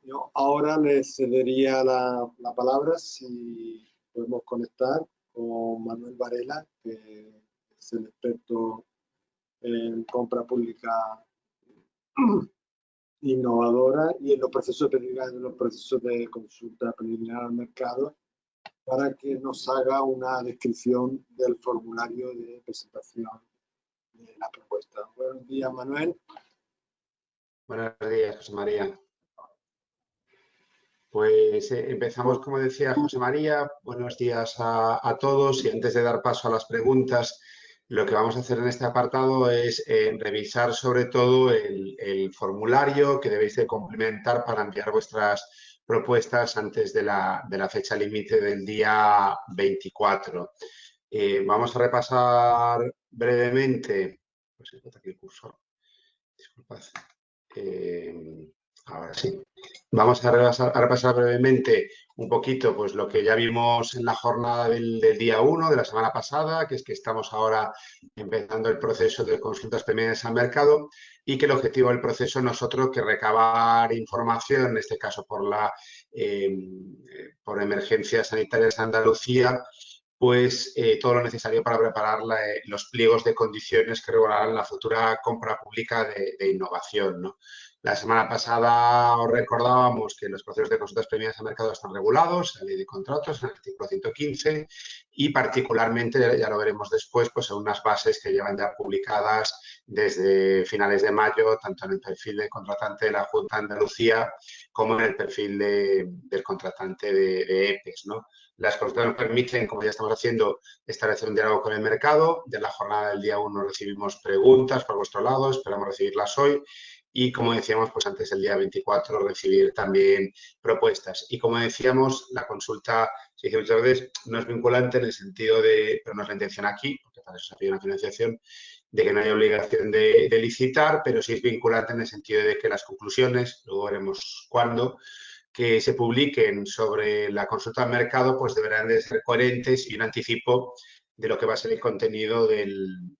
Yo ahora le cedería la palabra si podemos conectar con Manuel Varela, que es el experto en compra pública innovadora y en los procesos de consulta preliminar al mercado, para que nos haga una descripción del formulario de presentación de la propuesta. Buenos días, Manuel. Buenos días, José María. Pues empezamos, como decía José María. Buenos días a todos, y antes de dar paso a las preguntas, lo que vamos a hacer en este apartado es revisar sobre todo el formulario que debéis de complementar para enviar vuestras propuestas antes de la fecha límite del día 24. Vamos a repasar brevemente. Pues aquí el cursor. Disculpad. Ahora sí. Vamos a repasar brevemente un poquito pues, lo que ya vimos en la jornada del día 1 de la semana pasada, que es que estamos ahora empezando el proceso de consultas premiadas al mercado, y que el objetivo del proceso no es otro que recabar información, en este caso por emergencias sanitarias de Andalucía, pues todo lo necesario para preparar los pliegos de condiciones que regularán la futura compra pública de innovación, ¿no? La semana pasada os recordábamos que los procesos de consultas premiadas al mercado están regulados en la ley de contratos, en el artículo 115, y particularmente, ya lo veremos después, pues en unas bases que llevan ya publicadas desde finales de mayo, tanto en el perfil de contratante de la Junta de Andalucía como en el perfil del contratante de EPES, ¿no? Las consultas nos permiten, como ya estamos haciendo, establecer un diálogo con el mercado. De la jornada del día 1 recibimos preguntas por vuestro lado, esperamos recibirlas hoy. Y, como decíamos, pues antes del día 24 recibir también propuestas. Y, como decíamos, la consulta, se dice muchas veces, no es vinculante en el sentido de, pero no es la intención aquí, porque para eso se pide una financiación, de que no hay obligación de licitar, pero sí es vinculante en el sentido de que las conclusiones, luego veremos cuándo, que se publiquen sobre la consulta al mercado, pues deberán de ser coherentes y un anticipo de lo que va a ser el contenido del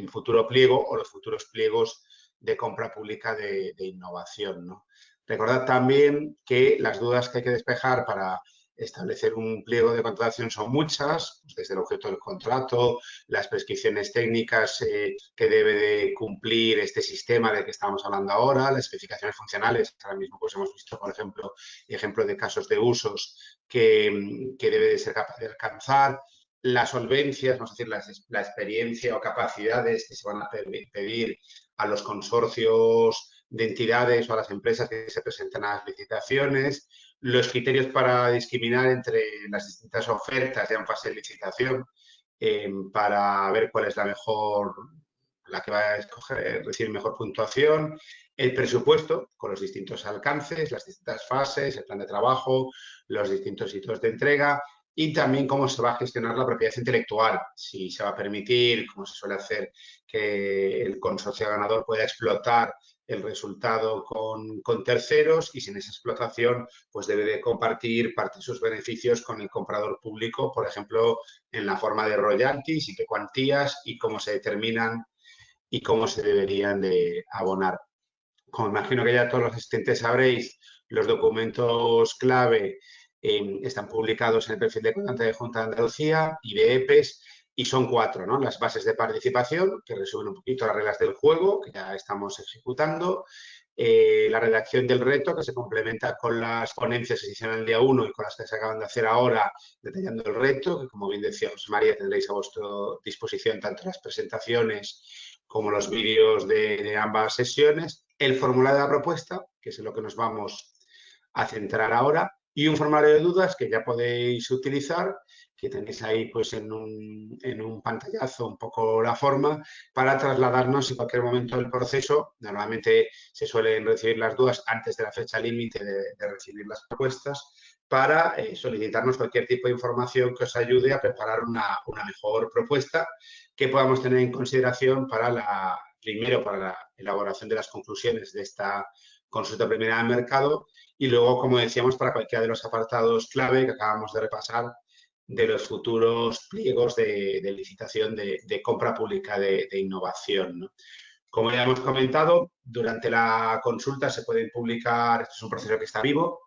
futuro pliego o los futuros pliegos de compra pública de innovación, ¿no? Recordad también que las dudas que hay que despejar para establecer un pliego de contratación son muchas, pues desde el objeto del contrato, las prescripciones técnicas que debe de cumplir este sistema del que estamos hablando ahora, las especificaciones funcionales. Ahora mismo pues hemos visto, por ejemplo, ejemplos de casos de usos que debe de ser capaz de alcanzar, las solvencias, vamos a decir, la experiencia o capacidades que se van a pedir a los consorcios de entidades o a las empresas que se presentan a las licitaciones, los criterios para discriminar entre las distintas ofertas ya en fase de licitación, para ver cuál es la mejor, la que va a escoger, recibir mejor puntuación, el presupuesto con los distintos alcances, las distintas fases, el plan de trabajo, los distintos hitos de entrega, y también cómo se va a gestionar la propiedad intelectual, si se va a permitir, como se suele hacer, que el consorcio ganador pueda explotar el resultado con terceros, y sin esa explotación pues debe de compartir parte de sus beneficios con el comprador público, por ejemplo, en la forma de royalties y qué cuantías y cómo se determinan y cómo se deberían de abonar. Como imagino que ya todos los asistentes sabréis, los documentos clave están publicados en el perfil de contratante de Junta de Andalucía y de EPES, y son 4, ¿no? Las bases de participación, que resumen un poquito las reglas del juego, que ya estamos ejecutando, la redacción del reto, que se complementa con las ponencias que se hicieron el día 1 y con las que se acaban de hacer ahora, detallando el reto, que, como bien decía José María, tendréis a vuestra disposición tanto las presentaciones como los vídeos de ambas sesiones, el formulario de la propuesta, que es en lo que nos vamos a centrar ahora, y un formulario de dudas que ya podéis utilizar, que tenéis ahí pues en un pantallazo un poco la forma, para trasladarnos en cualquier momento del proceso. Normalmente se suelen recibir las dudas antes de la fecha límite de recibir las propuestas, para solicitarnos cualquier tipo de información que os ayude a preparar una mejor propuesta que podamos tener en consideración primero para la elaboración de las conclusiones de esta consulta preliminar al mercado, y luego, como decíamos, para cualquiera de los apartados clave que acabamos de repasar de los futuros pliegos de licitación de compra pública de innovación, ¿no? Como ya hemos comentado, durante la consulta se pueden publicar, esto es un proceso que está vivo,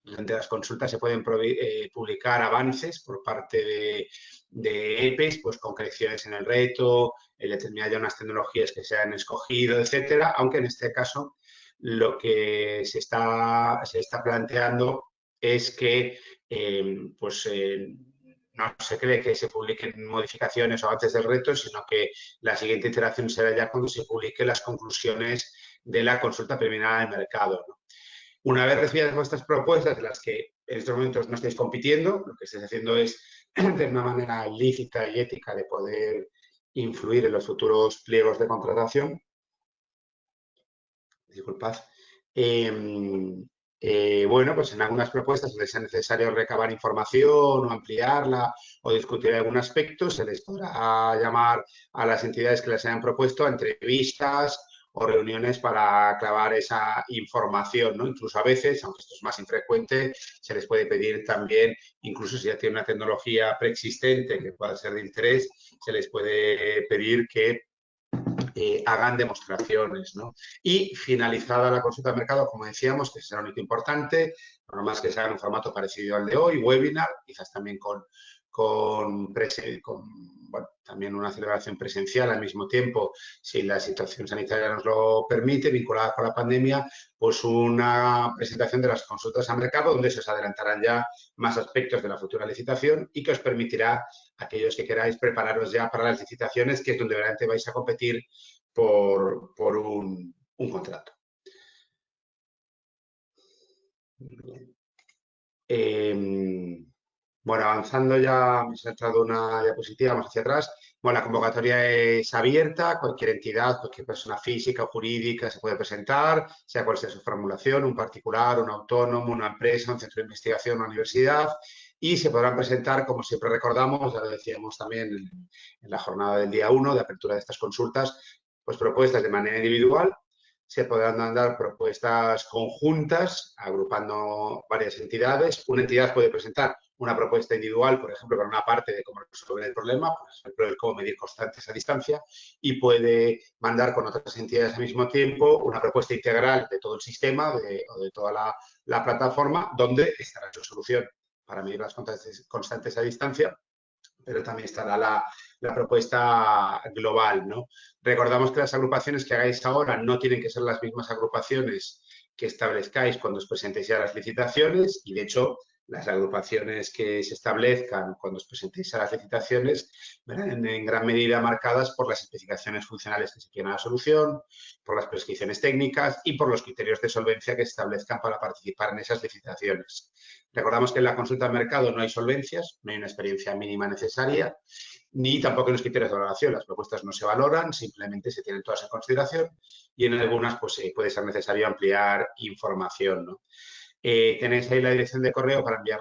durante las consultas se pueden publicar avances por parte de EPEs, pues con correcciones en el reto, el determinar ya unas tecnologías que se han escogido, etcétera, aunque en este caso lo que se está planteando es que no se cree que se publiquen modificaciones o avances del reto, sino que la siguiente iteración será ya cuando se publiquen las conclusiones de la consulta preliminar del mercado, ¿no? Una vez recibidas vuestras propuestas, de las que en estos momentos no estáis compitiendo, lo que estáis haciendo es de una manera lícita y ética de poder influir en los futuros pliegos de contratación. Disculpad. Bueno, pues en algunas propuestas donde sea necesario recabar información o ampliarla o discutir algún aspecto, se les podrá llamar a las entidades que les hayan propuesto a entrevistas o reuniones para clavar esa información, ¿no? Incluso a veces, aunque esto es más infrecuente, se les puede pedir también, incluso si ya tiene una tecnología preexistente que pueda ser de interés, se les puede pedir que hagan demostraciones, ¿no? Y finalizada la consulta de mercado, como decíamos, que será un hito importante, no más que sea en un formato parecido al de hoy, webinar, quizás también con bueno, también una celebración presencial al mismo tiempo, si la situación sanitaria nos lo permite, vinculada con la pandemia, pues una presentación de las consultas a mercado donde se os adelantarán ya más aspectos de la futura licitación y que os permitirá, aquellos que queráis, prepararos ya para las licitaciones, que es donde realmente vais a competir por un contrato. Bueno, avanzando ya, me he saltado una diapositiva, vamos hacia atrás. Bueno, la convocatoria es abierta, cualquier entidad, cualquier persona física o jurídica se puede presentar, sea cual sea su formulación, un particular, un autónomo, una empresa, un centro de investigación, una universidad, y se podrán presentar, como siempre recordamos, ya lo decíamos también en la jornada del día 1 de apertura de estas consultas, pues propuestas de manera individual. Se podrán mandar propuestas conjuntas, agrupando varias entidades. Una entidad puede presentar una propuesta individual, por ejemplo, para una parte de cómo resolver el problema, por ejemplo, el cómo medir constantes a distancia, y puede mandar con otras entidades al mismo tiempo una propuesta integral de todo el sistema o de toda la plataforma, donde estará su solución para medir las constantes a distancia, pero también estará la propuesta global, ¿no? Recordamos que las agrupaciones que hagáis ahora no tienen que ser las mismas agrupaciones que establezcáis cuando os presentéis a las licitaciones y, de hecho, las agrupaciones que se establezcan cuando os presentéis a las licitaciones verán en gran medida marcadas por las especificaciones funcionales que se quieren a la solución, por las prescripciones técnicas y por los criterios de solvencia que se establezcan para participar en esas licitaciones. Recordamos que en la consulta de mercado no hay solvencias, no hay una experiencia mínima necesaria, ni tampoco en los criterios de valoración. Las propuestas no se valoran, simplemente se tienen todas en consideración y en algunas pues, puede ser necesario ampliar información, ¿no? Tenéis ahí la dirección de correo para enviar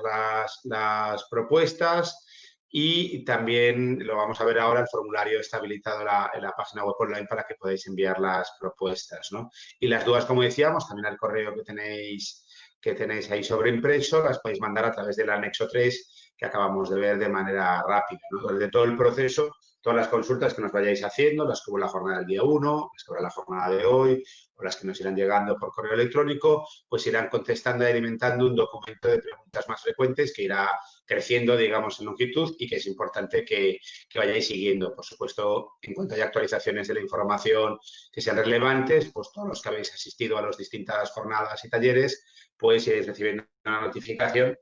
las propuestas y también lo vamos a ver ahora, el formulario está habilitado en la página web online para que podáis enviar las propuestas, ¿no? Y las dudas, como decíamos, también el correo que tenéis ahí sobreimpreso, las podéis mandar a través del anexo 3 que acabamos de ver de manera rápida, ¿no? Desde todo el proceso, todas las consultas que nos vayáis haciendo, las que hubo en la jornada del día 1, las que hubo en la jornada de hoy, o las que nos irán llegando por correo electrónico, pues irán contestando y alimentando un documento de preguntas más frecuentes que irá creciendo, digamos, en longitud y que es importante que vayáis siguiendo. Por supuesto, en cuanto haya actualizaciones de la información que sean relevantes, pues todos los que habéis asistido a las distintas jornadas y talleres, pues iréis recibiendo una notificación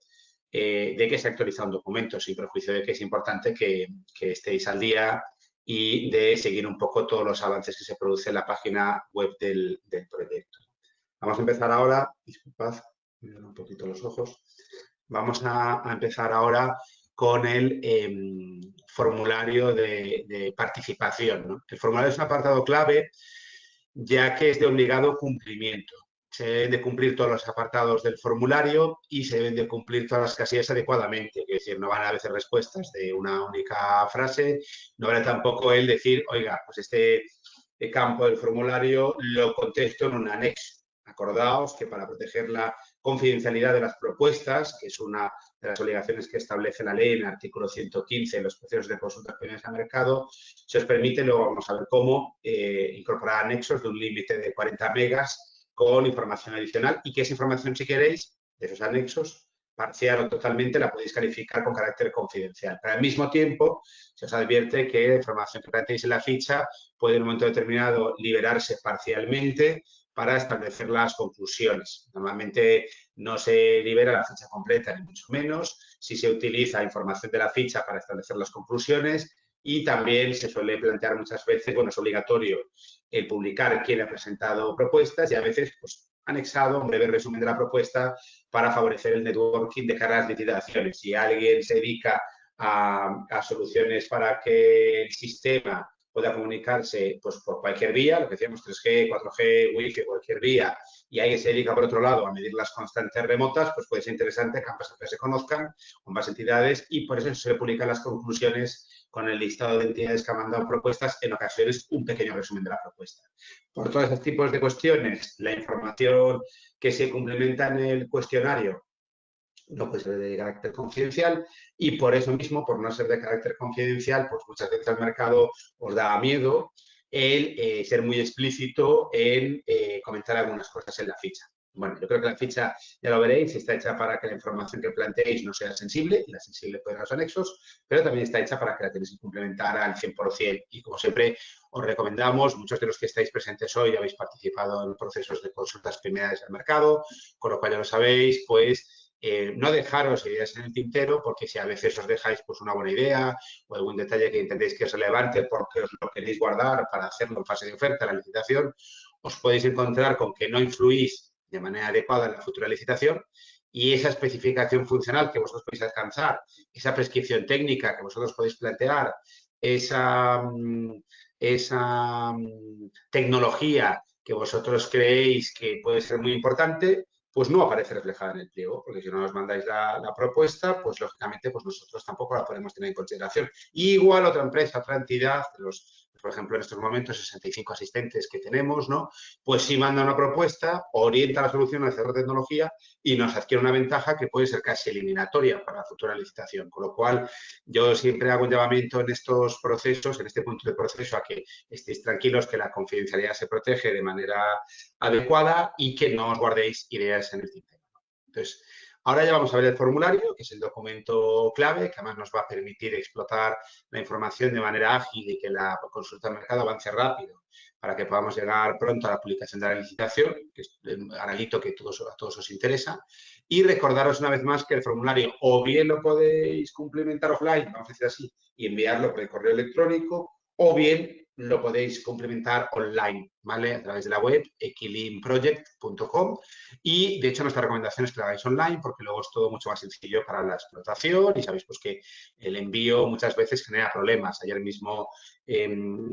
de que se ha actualizado un documento, sin perjuicio de que es importante que estéis al día y de seguir un poco todos los avances que se producen en la página web del proyecto. Vamos a empezar ahora, disculpad, me dan un poquito los ojos, vamos a empezar ahora con el formulario de participación, ¿no? El formulario es un apartado clave ya que es de obligado cumplimiento. Se deben de cumplir todos los apartados del formulario y se deben de cumplir todas las casillas adecuadamente. Es decir, no van a hacer respuestas de una única frase, no vale tampoco el decir, oiga, pues este campo del formulario lo contesto en un anexo. Acordaos que para proteger la confidencialidad de las propuestas, que es una de las obligaciones que establece la ley en el artículo 115 en los procesos de consultas preliminares al mercado, se os permite, luego vamos a ver cómo, incorporar anexos de un límite de 40 megas con información adicional y que esa información, si queréis, de esos anexos, parcial o totalmente, la podéis calificar con carácter confidencial. Pero al mismo tiempo, se os advierte que la información que planteéis en la ficha puede en un momento determinado liberarse parcialmente para establecer las conclusiones. Normalmente no se libera la ficha completa, ni mucho menos. Si se utiliza información de la ficha para establecer las conclusiones y también se suele plantear muchas veces, bueno, es obligatorio el publicar quién ha presentado propuestas y a veces, pues, anexado un breve resumen de la propuesta para favorecer el networking de cara a las licitaciones. Si alguien se dedica a soluciones para que el sistema pueda comunicarse pues, por cualquier vía, lo que decíamos 3G, 4G, Wi-Fi, cualquier vía, y alguien se dedica por otro lado a medir las constantes remotas, pues puede ser interesante que ambas empresas se conozcan, ambas entidades, y por eso se publican las conclusiones con el listado de entidades que han mandado propuestas, en ocasiones un pequeño resumen de la propuesta. Por todos estos tipos de cuestiones, la información que se complementa en el cuestionario no puede ser de carácter confidencial y por eso mismo, por no ser de carácter confidencial, pues muchas veces al mercado os da miedo el ser muy explícito en comentar algunas cosas en la ficha. Bueno, yo creo que la ficha, ya lo veréis, está hecha para que la información que planteéis no sea sensible, y la sensible puede ser los anexos, pero también está hecha para que la tenéis que complementar al 100%. Y como siempre, os recomendamos, muchos de los que estáis presentes hoy habéis participado en procesos de consultas preliminares al mercado, con lo cual ya lo sabéis, pues no dejaros ideas en el tintero, porque si a veces os dejáis pues, una buena idea o algún detalle que entendéis que es relevante porque os lo queréis guardar para hacerlo en fase de oferta, la licitación, os podéis encontrar con que no influís de manera adecuada en la futura licitación y esa especificación funcional que vosotros podéis alcanzar, esa prescripción técnica que vosotros podéis plantear, esa tecnología que vosotros creéis que puede ser muy importante, pues no aparece reflejada en el pliego, porque si no nos mandáis la propuesta, pues lógicamente pues nosotros tampoco la podemos tener en consideración. Y igual otra empresa, otra entidad, por ejemplo, en estos momentos 65 asistentes que tenemos, ¿no? Pues sí manda una propuesta, orienta la solución hacia otra tecnología y nos adquiere una ventaja que puede ser casi eliminatoria para la futura licitación. Con lo cual, yo siempre hago un llamamiento en estos procesos, en este punto de proceso, a que estéis tranquilos que la confidencialidad se protege de manera adecuada y que no os guardéis ideas en el tintero. Entonces, ahora ya vamos a ver el formulario, que es el documento clave, que además nos va a permitir explotar la información de manera ágil y que la consulta de mercado avance rápido para que podamos llegar pronto a la publicación de la licitación, que es un anelito que a todos os interesa. Y recordaros una vez más que el formulario o bien lo podéis complementar offline, vamos a decir así, y enviarlo por el correo electrónico, o bien lo podéis complementar online, ¿vale? A través de la web equilimproject.com y, de hecho, nuestra recomendación es que lo hagáis online porque luego es todo mucho más sencillo para la explotación y sabéis pues, que el envío muchas veces genera problemas. Ayer mismo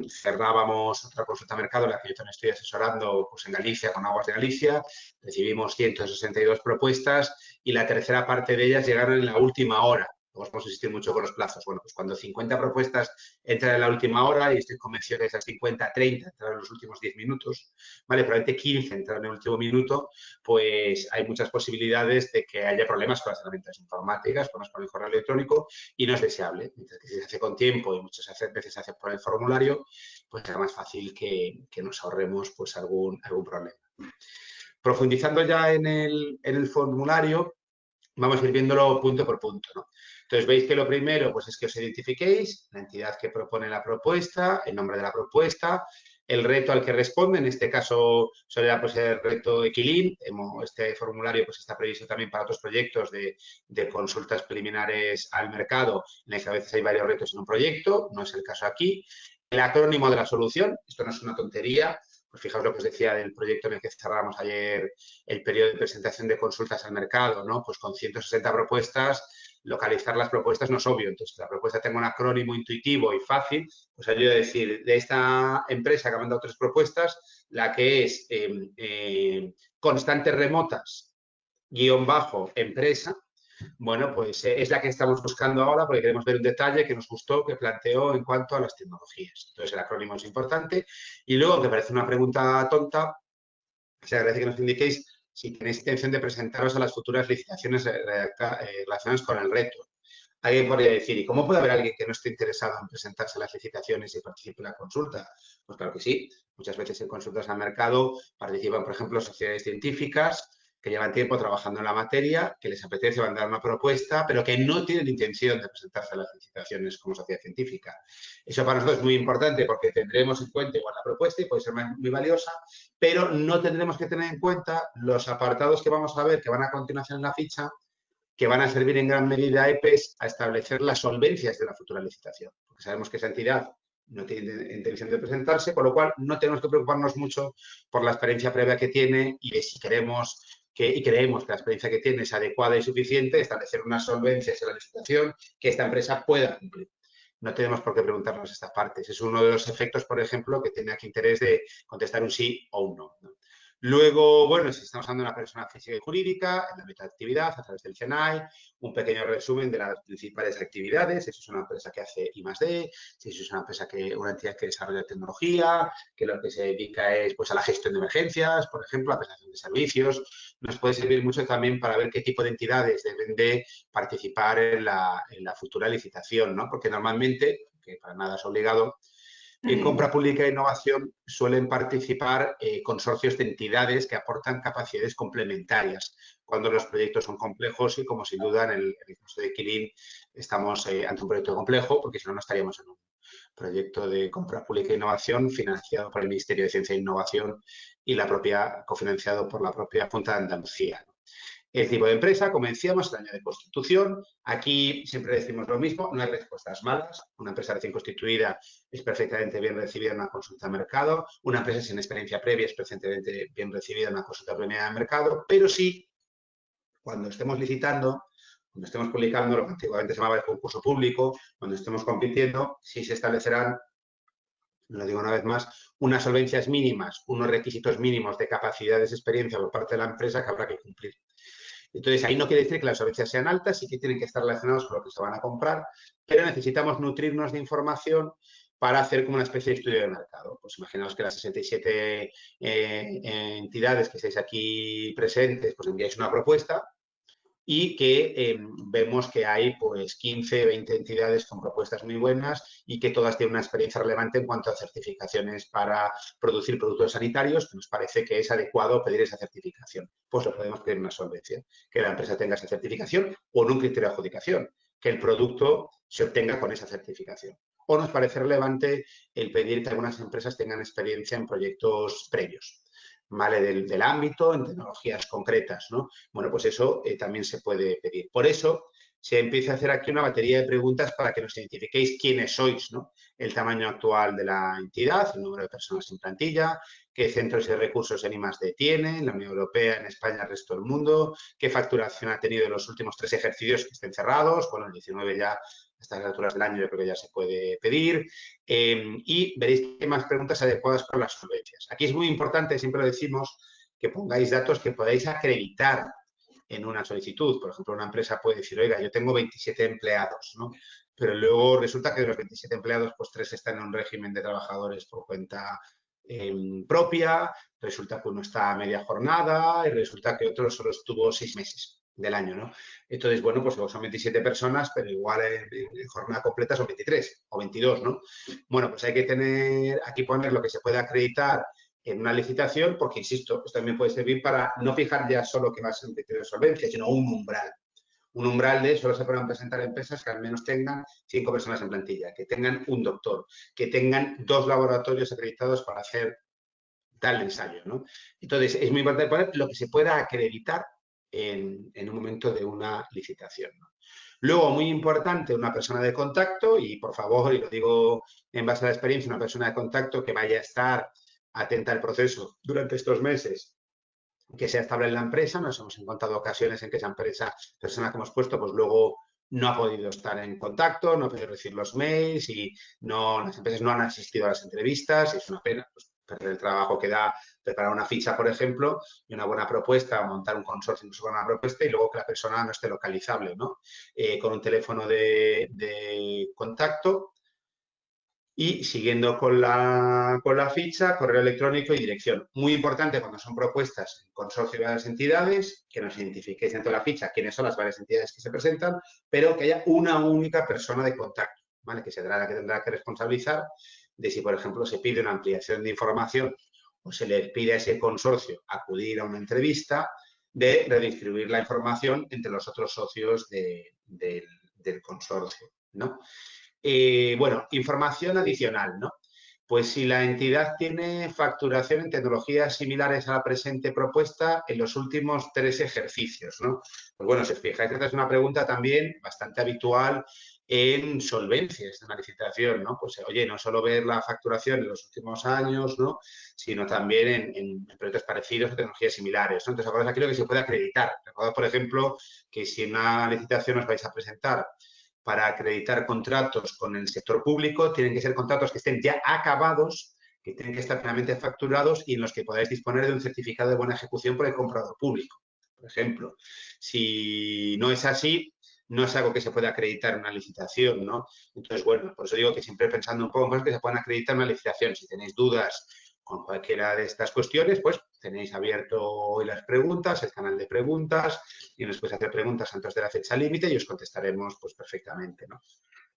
cerrábamos otra consulta de mercado en la que yo también estoy asesorando pues, en Galicia, con Aguas de Galicia. Recibimos 162 propuestas y la tercera parte de ellas llegaron en la última hora. Luego vamos a insistir mucho con los plazos. Bueno, pues cuando 50 propuestas entran en la última hora, y estoy convencido que esas 50, 30 entran en los últimos 10 minutos, ¿vale? Probablemente 15 entran en el último minuto, pues hay muchas posibilidades de que haya problemas con las herramientas informáticas, con el correo electrónico, y no es deseable. Mientras que si se hace con tiempo y muchas veces se hace por el formulario, pues será más fácil que nos ahorremos pues algún problema. Profundizando ya en el formulario, vamos a ir viéndolo punto por punto, ¿no? Entonces, veis que lo primero pues, es que os identifiquéis, la entidad que propone la propuesta, el nombre de la propuesta, el reto al que responde, en este caso será pues, el reto Equilin. Este formulario pues, está previsto también para otros proyectos de consultas preliminares al mercado, en el que a veces hay varios retos en un proyecto, no es el caso aquí. El acrónimo de la solución, esto no es una tontería. Pues fijaos lo que os decía del proyecto en el que cerramos ayer el periodo de presentación de consultas al mercado, ¿no? Pues con 160 propuestas, localizar las propuestas no es obvio. Entonces, que la propuesta tenga un acrónimo intuitivo y fácil, pues ayuda a decir, de esta empresa que ha mandado 3 propuestas, la que es constantes remotas, _empresa, bueno, pues es la que estamos buscando ahora porque queremos ver un detalle que nos gustó, que planteó en cuanto a las tecnologías. Entonces, el acrónimo es importante. Y luego, que parece una pregunta tonta, Se agradece que nos indiquéis si tenéis intención de presentaros a las futuras licitaciones relacionadas con el reto. Alguien podría decir, ¿y cómo puede haber alguien que no esté interesado en presentarse a las licitaciones y participe en la consulta? Pues claro que sí. Muchas veces en consultas al mercado participan, por ejemplo, sociedades científicas que llevan tiempo trabajando en la materia, que les apetece mandar una propuesta, pero que no tienen intención de presentarse a las licitaciones como sociedad científica. Eso para nosotros es muy importante porque tendremos en cuenta igual la propuesta y puede ser muy valiosa, pero no tendremos que tener en cuenta los apartados que vamos a ver que van a continuación en la ficha, que van a servir en gran medida a EPES a establecer las solvencias de la futura licitación. Porque sabemos que esa entidad no tiene intención de presentarse, con lo cual no tenemos que preocuparnos mucho por la experiencia previa que tiene y de si queremos y creemos que la experiencia que tiene es adecuada y suficiente, establecer unas solvencias en la licitación que esta empresa pueda cumplir. No tenemos por qué preguntarnos estas partes. Es uno de los efectos, por ejemplo, que tiene aquí interés de contestar un sí o un no. Luego, bueno, si estamos hablando de una persona física y jurídica, el ámbito de actividad a través del CENAI, un pequeño resumen de las principales actividades, si es una empresa que hace I+D, si es una entidad que desarrolla tecnología, que lo que se dedica es pues, a la gestión de emergencias, por ejemplo, a la prestación de servicios. Nos puede servir mucho también para ver qué tipo de entidades deben de participar en la futura licitación, ¿no? Porque normalmente, que para nada es obligado, en compra pública e innovación suelen participar consorcios de entidades que aportan capacidades complementarias cuando los proyectos son complejos y como sin duda en el caso de Kirin estamos ante un proyecto complejo porque si no, no estaríamos en un proyecto de compra pública e innovación financiado por el Ministerio de Ciencia e Innovación y cofinanciado por la propia Junta de Andalucía. El tipo de empresa, como decíamos, el año de constitución. Aquí siempre decimos lo mismo, no hay respuestas malas. Una empresa recién constituida es perfectamente bien recibida en una consulta de mercado. Una empresa sin experiencia previa es perfectamente bien recibida en una consulta previa de mercado. Pero sí, cuando estemos licitando, cuando estemos publicando lo que antiguamente se llamaba el concurso público, cuando estemos compitiendo, sí se establecerán, lo digo una vez más, unas solvencias mínimas, unos requisitos mínimos de capacidades de experiencia por parte de la empresa que habrá que cumplir. Entonces, ahí no quiere decir que las solvencias sean altas, sí que tienen que estar relacionados con lo que se van a comprar, pero necesitamos nutrirnos de información para hacer como una especie de estudio de mercado. Pues imaginaos que las 67 entidades que estáis aquí presentes, pues enviáis una propuesta y que vemos que hay pues 15, 20 entidades con propuestas muy buenas y que todas tienen una experiencia relevante en cuanto a certificaciones para producir productos sanitarios, que nos parece que es adecuado pedir esa certificación. Pues lo podemos pedir una solvencia, que la empresa tenga esa certificación o en un criterio de adjudicación, que el producto se obtenga con esa certificación. O nos parece relevante el pedir que algunas empresas tengan experiencia en proyectos previos. ¿Vale? Del ámbito, en tecnologías concretas, ¿no? Bueno, pues eso también se puede pedir. Por eso se empieza a hacer aquí una batería de preguntas para que nos identifiquéis quiénes sois, ¿no? El tamaño actual de la entidad, el número de personas en plantilla, qué centros y recursos en I+D tiene, en la Unión Europea, en España, el resto del mundo, qué facturación ha tenido en los últimos 3 ejercicios que estén cerrados, bueno, el 19 ya a estas alturas del año yo creo que ya se puede pedir, y veréis que hay más preguntas adecuadas con las solvencias. Aquí es muy importante, siempre lo decimos, que pongáis datos que podáis acreditar en una solicitud. Por ejemplo, una empresa puede decir, oiga, yo tengo 27 empleados, ¿no? Pero luego resulta que de los 27 empleados, pues 3 están en un régimen de trabajadores por cuenta propia, resulta que uno está a media jornada y resulta que otro solo estuvo 6 meses del año, ¿no? Entonces, bueno, pues luego son 27 personas, pero igual en jornada completa son 23 o 22, ¿no? Bueno, pues hay que tener, aquí poner lo que se puede acreditar en una licitación, porque, insisto, esto también puede servir para no fijar ya solo que va a ser un criterio de solvencia, sino un umbral. Un umbral de solo se pueden presentar empresas que al menos tengan 5 personas en plantilla, que tengan un doctor, que tengan 2 laboratorios acreditados para hacer tal ensayo, ¿no? Entonces, es muy importante poner lo que se pueda acreditar en un momento de una licitación, ¿no? Luego, muy importante, una persona de contacto y, por favor, y lo digo en base a la experiencia, una persona de contacto que vaya a estar atenta al proceso durante estos meses, que sea estable en la empresa. Nos hemos encontrado ocasiones en que esa persona que hemos puesto, pues luego no ha podido estar en contacto, no ha podido recibir los mails y las empresas no han asistido a las entrevistas y es una pena, pues, perder el trabajo que da preparar una ficha, por ejemplo, y una buena propuesta, montar un consorcio incluso con una propuesta y luego que la persona no esté localizable, ¿no? Con un teléfono de contacto Y siguiendo con la ficha, correo electrónico y dirección. Muy importante cuando son propuestas en consorcio de varias entidades, que nos identifiquéis dentro de la ficha quiénes son las varias entidades que se presentan, pero que haya una única persona de contacto, ¿vale? Que será la que tendrá que responsabilizar de si, por ejemplo, se pide una ampliación de información o se le pide a ese consorcio acudir a una entrevista, de redistribuir la información entre los otros socios del consorcio, ¿no? Bueno, información adicional, ¿no? Pues si la entidad tiene facturación en tecnologías similares a la presente propuesta en los últimos 3 ejercicios, ¿no? Pues bueno, si os fijáis, esta es una pregunta también bastante habitual en solvencias de una licitación, ¿no? Pues, oye, no solo ver la facturación en los últimos años, ¿no? Sino también en proyectos parecidos o tecnologías similares, ¿no? Entonces, acordaos aquí lo que se puede acreditar. Recordad, por ejemplo, que si en una licitación os vais a presentar para acreditar contratos con el sector público, tienen que ser contratos que estén ya acabados, que tienen que estar plenamente facturados y en los que podáis disponer de un certificado de buena ejecución por el comprador público. Por ejemplo, si no es así, no es algo que se pueda acreditar en una licitación, ¿no? Entonces, bueno, por eso digo que siempre pensando un poco en cosas que se puedan acreditar en una licitación. Si tenéis dudas con cualquiera de estas cuestiones, pues tenéis abierto hoy las preguntas, el canal de preguntas, y nos podéis hacer preguntas antes de la fecha límite y os contestaremos pues perfectamente, ¿no?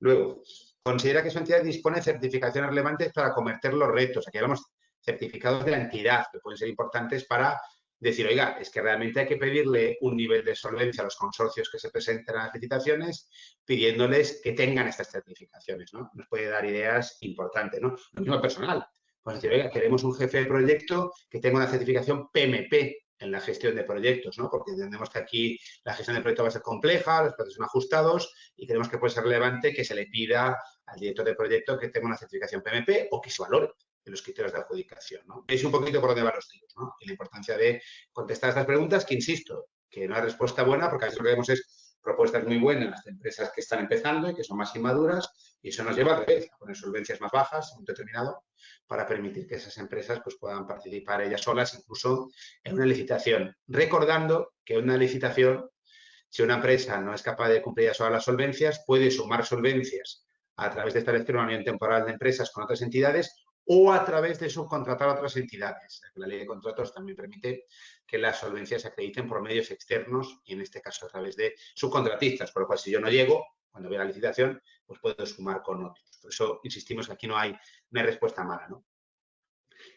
Luego, considera que su entidad dispone de certificaciones relevantes para acometer los retos. Aquí hablamos certificados de la entidad, que pueden ser importantes para decir, oiga, es que realmente hay que pedirle un nivel de solvencia a los consorcios que se presenten a las licitaciones, pidiéndoles que tengan estas certificaciones, ¿no? Nos puede dar ideas importantes, ¿no? Lo mismo personal. Pues decir, oiga, queremos un jefe de proyecto que tenga una certificación PMP en la gestión de proyectos, ¿no? Porque entendemos que aquí la gestión de proyectos va a ser compleja, los procesos son ajustados y creemos que puede ser relevante que se le pida al director de proyecto que tenga una certificación PMP o que se valore en los criterios de adjudicación, ¿no? Es un poquito por dónde van los tiros, ¿no? Y la importancia de contestar estas preguntas, que insisto, que no hay respuesta buena, porque a veces lo que vemos es propuestas muy buenas de empresas que están empezando y que son más inmaduras, y eso nos lleva al revés, a poner solvencias más bajas en un determinado para permitir que esas empresas pues, puedan participar ellas solas, incluso en una licitación. Recordando que una licitación, si una empresa no es capaz de cumplir ya sola las solvencias, puede sumar solvencias a través de establecer una unión temporal de empresas con otras entidades o a través de subcontratar a otras entidades. La ley de contratos también permite que las solvencias se acrediten por medios externos y en este caso a través de subcontratistas, por lo cual si yo no llego, cuando vea la licitación, pues puedo sumar con otros. Por eso insistimos que aquí no hay respuesta mala, ¿no?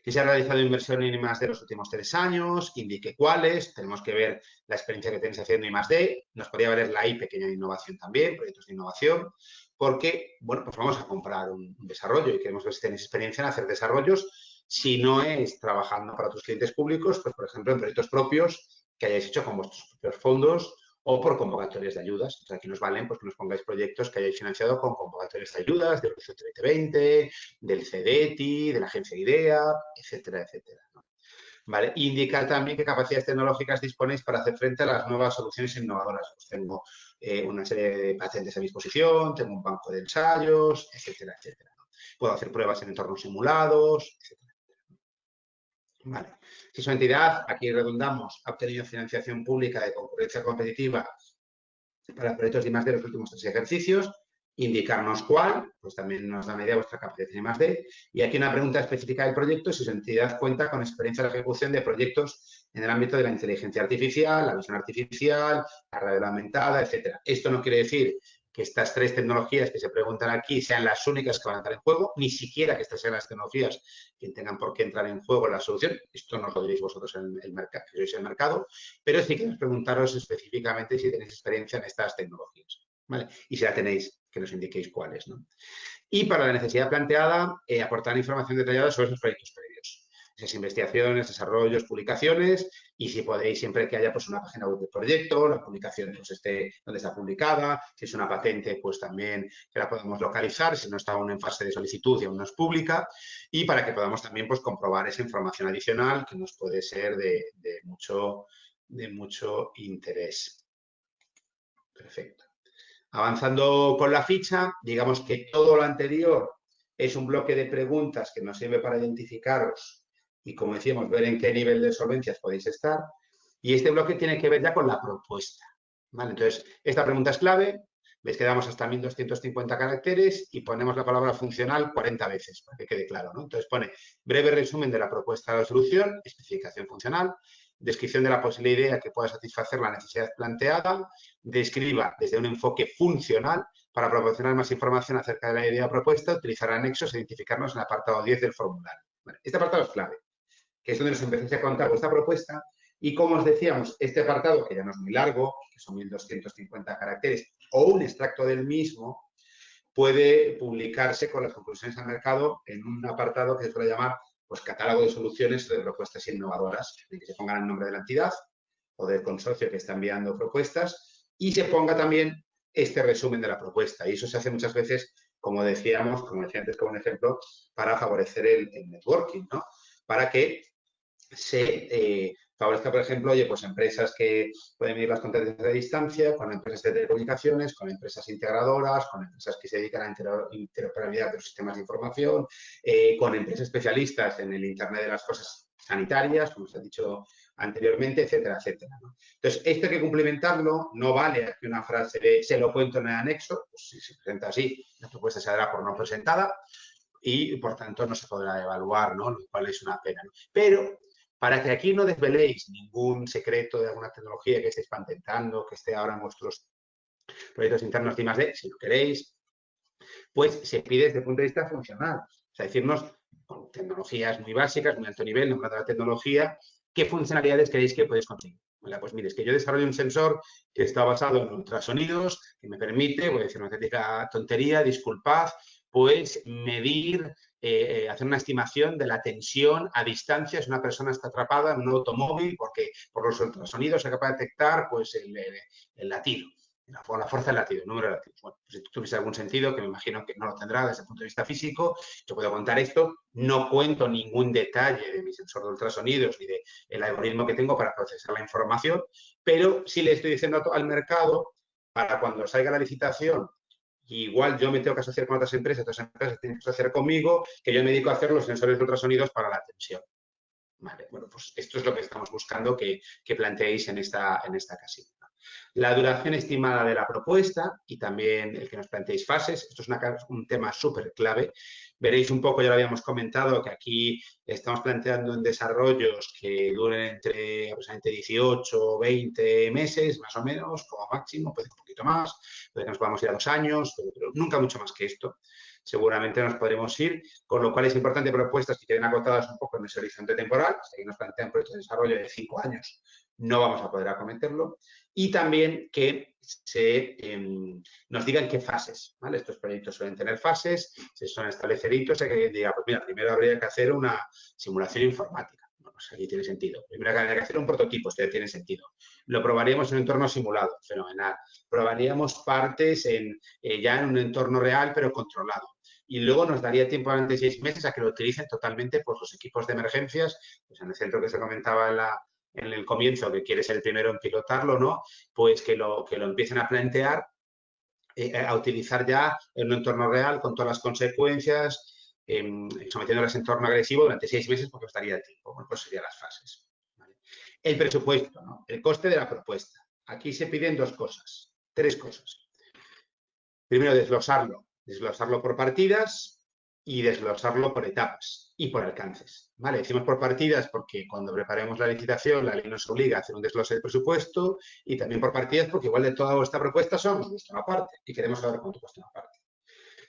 Si se ha realizado inversión en I+D los últimos 3 años, indique cuáles, tenemos que ver la experiencia que tenéis haciendo I+D, nos podría valer la I pequeña de innovación también, proyectos de innovación, porque, bueno, pues vamos a comprar un desarrollo y queremos ver si tenéis experiencia en hacer desarrollos, si no es trabajando para tus clientes públicos, pues por ejemplo en proyectos propios que hayáis hecho con vuestros propios fondos o por convocatorias de ayudas. Entonces, aquí nos valen pues, que nos pongáis proyectos que hayáis financiado con convocatorias de ayudas, del Horizonte 2020, del CEDETI, de la Agencia IDEA, etcétera, etcétera, ¿no? ¿Vale? Indicar también qué capacidades tecnológicas disponéis para hacer frente a las nuevas soluciones innovadoras. Pues tengo una serie de patentes a mi disposición, tengo un banco de ensayos, etcétera, etcétera, ¿no? Puedo hacer pruebas en entornos simulados, etcétera. Vale. Si su entidad, aquí redundamos, ha obtenido financiación pública de concurrencia competitiva para proyectos de I+D los últimos 3 ejercicios, indicarnos cuál, pues también nos da una idea de vuestra capacidad de I+D. Y aquí una pregunta específica del proyecto, si su entidad cuenta con experiencia en la ejecución de proyectos en el ámbito de la inteligencia artificial, la visión artificial, la realidad aumentada, etcétera. Esto no quiere decir que estas 3 tecnologías que se preguntan aquí sean las únicas que van a entrar en juego, ni siquiera que estas sean las tecnologías que tengan por qué entrar en juego en la solución. Esto nos lo diréis vosotros en el mercado, que sois el mercado, pero sí queremos preguntaros específicamente si tenéis experiencia en estas tecnologías, ¿vale? Y si la tenéis, que nos indiquéis cuáles, ¿no? Y para la necesidad planteada, aportar información detallada sobre esos proyectos previos. Esas investigaciones, desarrollos, publicaciones, y si podéis, siempre que haya pues, una página web del proyecto, la publicación pues, esté donde está publicada, si es una patente, pues también que la podemos localizar, si no está aún en fase de solicitud y aún no es pública, y para que podamos también pues, comprobar esa información adicional que nos puede ser de mucho interés. Perfecto. Avanzando con la ficha, digamos que todo lo anterior es un bloque de preguntas que nos sirve para identificaros y, como decíamos, ver en qué nivel de solvencias podéis estar. Y este bloque tiene que ver ya con la propuesta, ¿vale? Entonces, esta pregunta es clave. Les quedamos hasta 1250 caracteres y ponemos la palabra funcional 40 veces, para que quede claro, ¿no? Entonces pone breve resumen de la propuesta de solución, especificación funcional, descripción de la posible idea que pueda satisfacer la necesidad planteada, describa desde un enfoque funcional para proporcionar más información acerca de la idea propuesta, utilizar anexos e identificarnos en el apartado 10 del formulario. Bueno, este apartado es clave, que es donde nos empecéis a contar vuestra propuesta y, como os decíamos, este apartado, que ya no es muy largo, que son 1250 caracteres, o un extracto del mismo, puede publicarse con las conclusiones al mercado en un apartado que se suele llamar pues, catálogo de soluciones de propuestas innovadoras, en que se pongan el nombre de la entidad o del consorcio que está enviando propuestas y se ponga también este resumen de la propuesta. Y eso se hace muchas veces, como decíamos, como decía antes como un ejemplo, para favorecer el networking, ¿no? Para que se favorezca, por ejemplo, oye, pues empresas que pueden medir las competencias de distancia, con empresas de telecomunicaciones, con empresas integradoras, con empresas que se dedican a interoperabilidad de los sistemas de información, con empresas especialistas en el Internet de las cosas sanitarias, como os he dicho anteriormente, etcétera, etcétera, ¿no? Entonces, esto hay que complementarlo, no vale que una frase de se lo cuento en el anexo, pues si se presenta así, la propuesta se dará por no presentada y, por tanto, no se podrá evaluar, ¿no? Lo cual es una pena, ¿no? Pero para que aquí no desveléis ningún secreto de alguna tecnología que estéis patentando, que esté ahora en vuestros proyectos internos de I+D, si lo queréis, pues se pide desde el punto de vista funcional. O sea, decirnos con tecnologías muy básicas, muy alto nivel, nombrando la tecnología, qué funcionalidades creéis que podéis conseguir. Bueno, pues mire, es que yo desarrollo un sensor que está basado en ultrasonidos, que me permite, voy a decir una auténtica tontería, disculpad, pues medir, hacer una estimación de la tensión a distancia si una persona está atrapada en un automóvil, porque por los ultrasonidos es capaz de detectar pues, el latido, la fuerza del latido, el número de latidos. Bueno, pues si tuviese algún sentido, que me imagino que no lo tendrá desde el punto de vista físico, yo puedo contar esto, no cuento ningún detalle de mi sensor de ultrasonidos ni del algoritmo que tengo para procesar la información, pero sí le estoy diciendo al mercado, para cuando salga la licitación, igual yo me tengo que asociar con otras empresas tienen que asociar conmigo, que yo me dedico a hacer los sensores de ultrasonidos para la tensión. Vale, bueno, pues esto es lo que estamos buscando que planteéis en esta casilla. La duración estimada de la propuesta y también el que nos planteéis fases. Esto es un tema súper clave. Veréis un poco, ya lo habíamos comentado, que aquí estamos planteando en desarrollos que duren entre aproximadamente 18 o 20 meses, más o menos, como máximo, puede ser un poquito más, puede que nos podamos ir a 2 años, pero nunca mucho más que esto. Seguramente nos podremos ir, con lo cual es importante propuestas que queden acotadas un poco en ese horizonte temporal. Si nos plantean proyectos de desarrollo de 5 años, no vamos a poder acometerlo. Y también que nos digan qué fases, ¿vale? Estos proyectos suelen tener fases, se suelen establecer hitos, hay que alguien diga, pues mira, primero habría que hacer una simulación informática. Bueno, pues aquí tiene sentido. Primero habría que hacer un prototipo, esto tiene sentido. Lo probaríamos en un entorno simulado, fenomenal. Probaríamos partes ya en un entorno real, pero controlado. Y luego nos daría tiempo durante 6 meses a que lo utilicen totalmente pues, los equipos de emergencias, pues en el centro que se comentaba en el comienzo, que quiere ser el primero en pilotarlo, ¿no? Pues que lo empiecen a plantear, a utilizar ya en un entorno real con todas las consecuencias, sometiéndolas en entorno agresivo durante 6 meses porque os daría el tiempo. Bueno, pues serían las fases. ¿Vale? El presupuesto, ¿no? El coste de la propuesta. Aquí se piden 2 cosas, 3 cosas. Primero, desglosarlo por partidas y desglosarlo por etapas y por alcances. ¿Vale? Decimos por partidas porque cuando preparemos la licitación la ley nos obliga a hacer un desglose del presupuesto y también por partidas porque igual de toda vuestra propuesta solo nos gusta una parte y queremos saber cuánto cuesta una parte.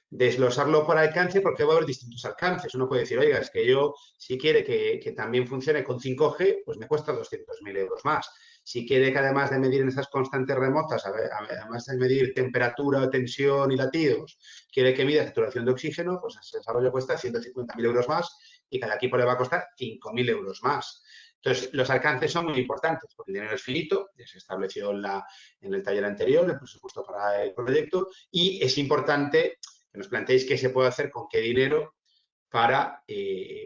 Desglosarlo por alcance porque va a haber distintos alcances. Uno puede decir, oiga, es que yo si quiere que también funcione con 5G, pues me cuesta 200.000 euros más. Si quiere que además de medir en esas constantes remotas, además de medir temperatura, tensión y latidos, quiere que mida saturación de oxígeno, pues ese desarrollo cuesta 150.000 euros más y cada equipo le va a costar 5.000 euros más. Entonces, los alcances son muy importantes porque el dinero es finito, ya se estableció en el taller anterior, el presupuesto para el proyecto, y es importante que nos planteéis qué se puede hacer con qué dinero para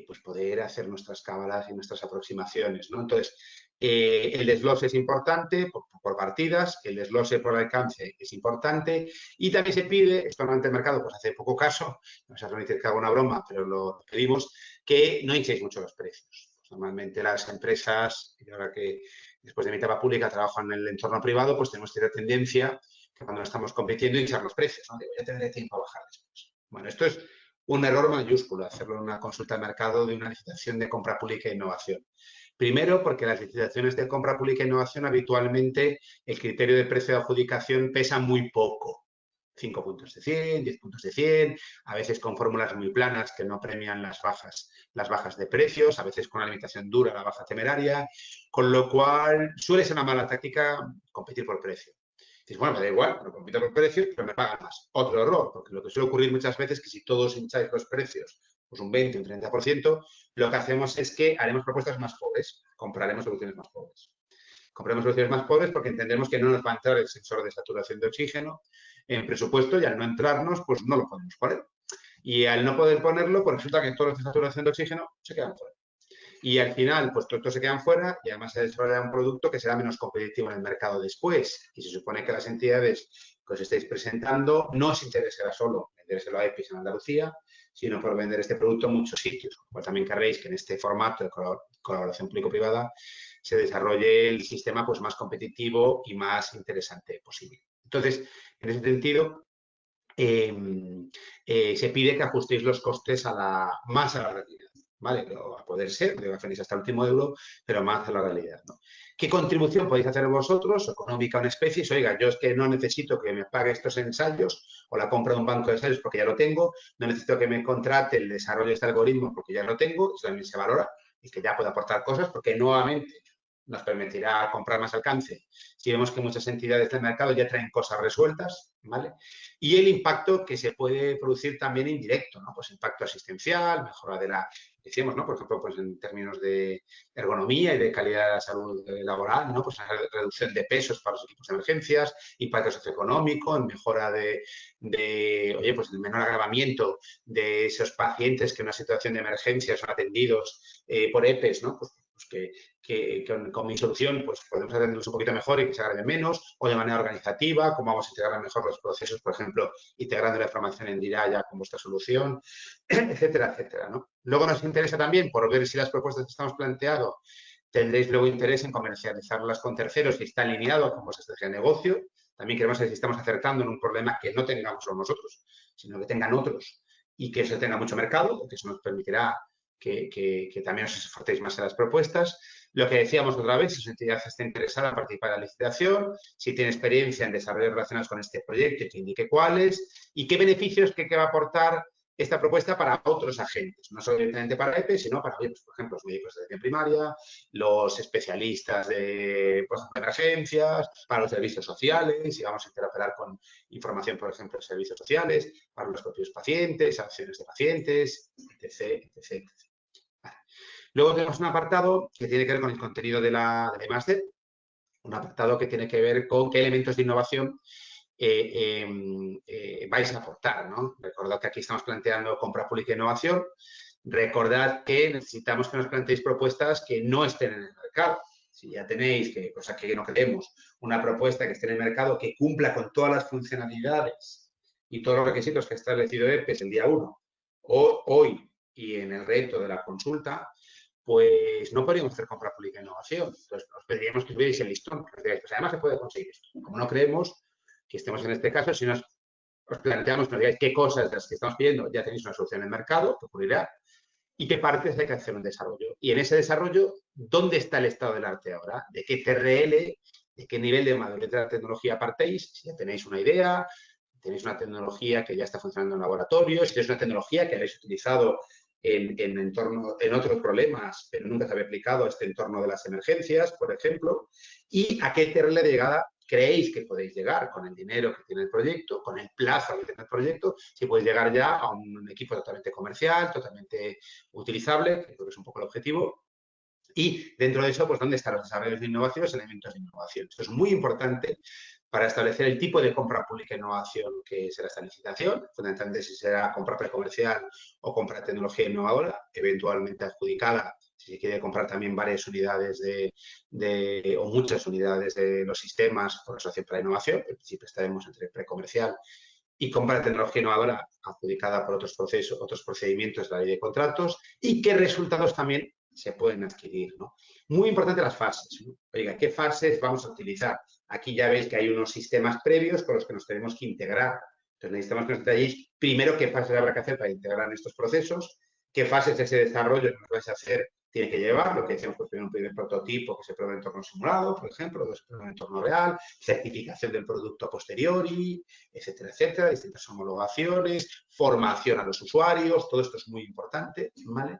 pues poder hacer nuestras cábalas y nuestras aproximaciones, ¿no? Entonces, el desglose es importante por partidas, el desglose por alcance es importante y también se pide, esto ante el mercado pues hace poco caso, no se permite que haga una broma, pero lo pedimos, que no hinchéis mucho los precios. Pues normalmente las empresas, y ahora que después de mi etapa pública trabajo en el entorno privado, pues tenemos cierta tendencia que cuando estamos compitiendo hinchar los precios, ¿no? Digo, ya tendré tiempo a bajar después. Bueno, esto es un error mayúsculo, hacerlo en una consulta de mercado de una licitación de compra pública e innovación. Primero, porque las licitaciones de compra pública e innovación habitualmente el criterio de precio de adjudicación pesa muy poco. 5 puntos de 100, 10 puntos de 100, a veces con fórmulas muy planas que no premian las bajas de precios, a veces con una limitación dura, la baja temeraria, con lo cual suele ser una mala táctica competir por precio. Dices, bueno, me da igual, no compito por precio, pero me pagan más. Otro error, porque lo que suele ocurrir muchas veces es que si todos hincháis los precios, pues un 20, un 30%, lo que hacemos es que haremos propuestas más pobres, compraremos soluciones más pobres. Compramos soluciones más pobres porque entendemos que no nos va a entrar el sensor de saturación de oxígeno en presupuesto y al no entrarnos, pues no lo podemos poner. Y al no poder ponerlo, pues resulta que todos los de saturación de oxígeno se quedan fuera. Y al final, pues todos se quedan fuera y además se desarrolla un producto que será menos competitivo en el mercado después. Y se supone que las entidades que os estáis presentando no os interesará solo vendérselo a EPIs en Andalucía, sino por vender este producto en muchos sitios. Pues también querréis que en este formato de colaboración público-privada se desarrolle el sistema pues, más competitivo y más interesante posible. Entonces, en ese sentido, se pide que ajustéis los costes más a la realidad. ¿Vale? A poder ser, de referirse hasta el último euro, pero más a la realidad, ¿no? ¿Qué contribución podéis hacer vosotros, económica o en especies? Oiga, yo es que no necesito que me pague estos ensayos o la compra de un banco de ensayos porque ya lo tengo, no necesito que me contrate el desarrollo de este algoritmo porque ya lo tengo, eso también se valora y que ya puedo aportar cosas porque nuevamente nos permitirá comprar más alcance. Si vemos que muchas entidades del mercado ya traen cosas resueltas, ¿vale? Y el impacto que se puede producir también indirecto, ¿no? Pues impacto asistencial, mejora de la, decíamos, ¿no? Por ejemplo, pues en términos de ergonomía y de calidad de la salud laboral, ¿no? Pues reducción de pesos para los equipos de emergencias, impacto socioeconómico, en mejora oye, pues el menor agravamiento de esos pacientes que en una situación de emergencia son atendidos por EPEs, ¿no? Pues que con mi solución pues podemos atenderlos un poquito mejor y que se agraven menos, o de manera organizativa, cómo vamos a integrar mejor los procesos, por ejemplo, integrando la información en Diraya con vuestra solución, etcétera, etcétera, ¿no? Luego nos interesa también, por ver si las propuestas que estamos planteando tendréis luego interés en comercializarlas con terceros y está alineado con vuestra estrategia de negocio. También queremos ver si estamos acertando en un problema que no tengamos solo nosotros, sino que tengan otros y que eso tenga mucho mercado, porque eso nos permitirá que también os esforcéis más en las propuestas. Lo que decíamos otra vez, si su entidad está interesada en participar en la licitación, si tiene experiencia en desarrollos relacionados con este proyecto, que indique cuáles y qué beneficios que va a aportar esta propuesta para otros agentes, no solamente para EPE, sino para, por ejemplo, los médicos de atención primaria, los especialistas de emergencias, para los servicios sociales, y vamos a interoperar con información, por ejemplo, de servicios sociales, para los propios pacientes, acciones de pacientes, etc., etc., etc. Vale. Luego tenemos un apartado que tiene que ver con el contenido de la máster, un apartado que tiene que ver con qué elementos de innovación vais a aportar, ¿no? Recordad que aquí estamos planteando compra pública e innovación. Recordad que necesitamos que nos planteéis propuestas que no estén en el mercado. Si ya tenéis, cosa que no queremos, una propuesta que esté en el mercado que cumpla con todas las funcionalidades y todos los requisitos que ha establecido EPES el día 1, hoy y en el reto de la consulta, pues no podríamos hacer compra pública e innovación. Entonces, os pediríamos que subierais el listón. Pues además se puede conseguir esto. Como no creemos que estemos en este caso, si os planteamos que nos digáis qué cosas de las que estamos pidiendo ya tenéis una solución en el mercado, que ocurrirá, y qué partes hay que hacer un desarrollo. Y en ese desarrollo, ¿dónde está el estado del arte ahora? ¿De qué TRL, de qué nivel de madurez de la tecnología partéis? Si ya tenéis una idea, tenéis una tecnología que ya está funcionando en laboratorio, si tenéis una tecnología que habéis utilizado en otros problemas, pero nunca se había aplicado a este entorno de las emergencias, por ejemplo, y a qué TRL de llegada creéis que podéis llegar con el dinero que tiene el proyecto, con el plazo que tiene el proyecto, si podéis llegar ya a un equipo totalmente comercial, totalmente utilizable, que creo que es un poco el objetivo. Y dentro de eso, pues, ¿dónde están los desarrollos de innovación, los elementos de innovación? Esto es muy importante para establecer el tipo de compra pública e innovación que será esta licitación, fundamentalmente si será compra precomercial o compra de tecnología innovadora, eventualmente adjudicada, si se quiere comprar también varias unidades o muchas unidades de los sistemas por asociación para innovación. En principio estaremos entre precomercial y compra de tecnología innovadora adjudicada por otros procesos, otros procedimientos de la ley de contratos y qué resultados también se pueden adquirir, ¿no? Muy importante las fases, ¿no? Oiga, ¿qué fases vamos a utilizar? Aquí ya veis que hay unos sistemas previos con los que nos tenemos que integrar. Entonces necesitamos que nos detalléis primero qué fases habrá que hacer para integrar en estos procesos, qué fases de ese desarrollo que nos vais a hacer tiene que llevar, lo que decíamos, pues primero un primer prototipo que se prueba en entorno simulado, por ejemplo, que se prueba en entorno real, certificación del producto a posteriori, etcétera, etcétera, distintas homologaciones, formación a los usuarios, todo esto es muy importante, ¿vale?